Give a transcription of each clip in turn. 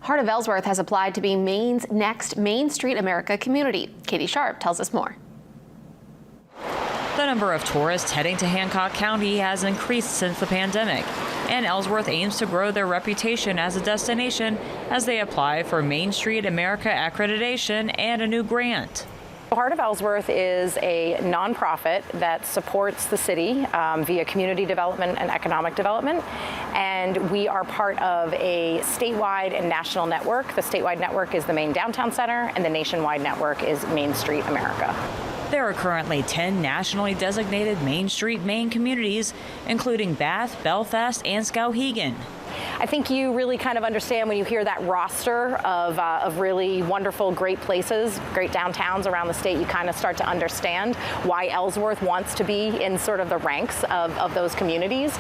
Heart of Ellsworth has applied to be Maine's next Main Street America community. Katie Sharp tells us more. The number of tourists heading to Hancock County has increased since the pandemic, and Ellsworth aims to grow their reputation as a destination as they apply for Main Street America accreditation and a new grant. Heart of Ellsworth is a nonprofit that supports the city via community development and economic development, and we are part of a statewide and national network. The statewide network is the Maine Downtown Center, and the nationwide network is Main Street America. There are currently 10 nationally designated Main Street Maine communities, including Bath, Belfast, and Skowhegan. I think you really kind of understand when you hear that roster of really wonderful, great places, great downtowns around the state, you kind of start to understand why Ellsworth wants to be in sort of the ranks of those communities.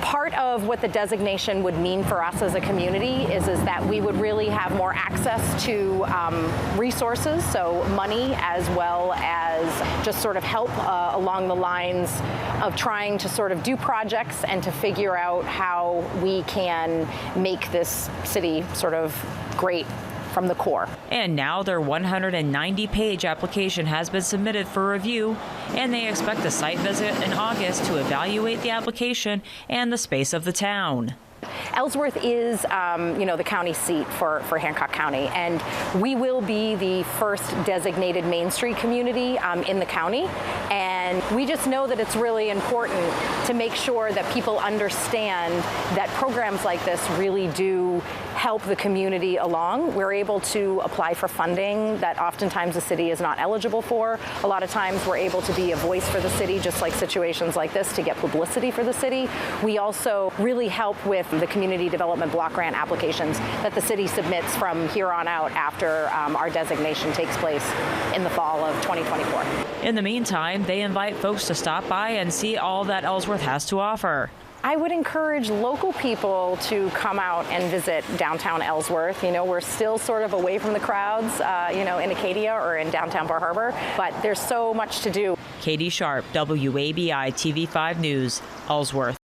Part of what the designation would mean for us as a community is that we would really have more access to resources, so money as well as just sort of help along the lines of trying to sort of do projects and to figure out how we can make this city sort of great from the core. And now their 190-page application has been submitted for review, and they expect a site visit in August to evaluate the application and the space of the town. Ellsworth is, the county seat for Hancock County, and we will be the first designated Main Street community in the county. And we just know that it's really important to make sure that people understand that programs like this really do help the community along. We're able to apply for funding that oftentimes the city is not eligible for. A lot of times we're able to be a voice for the city, just like situations like this, to get publicity for the city. We also really help with the community development block grant applications that the city submits from here on out after our designation takes place in the fall of 2024. In the meantime, they invite folks to stop by and see all that Ellsworth has to offer. I would encourage local people to come out and visit downtown Ellsworth. You know, we're still sort of away from the crowds, in Acadia or in downtown Bar Harbor, but there's so much to do. Katie Sharp, WABI TV5 News, Ellsworth.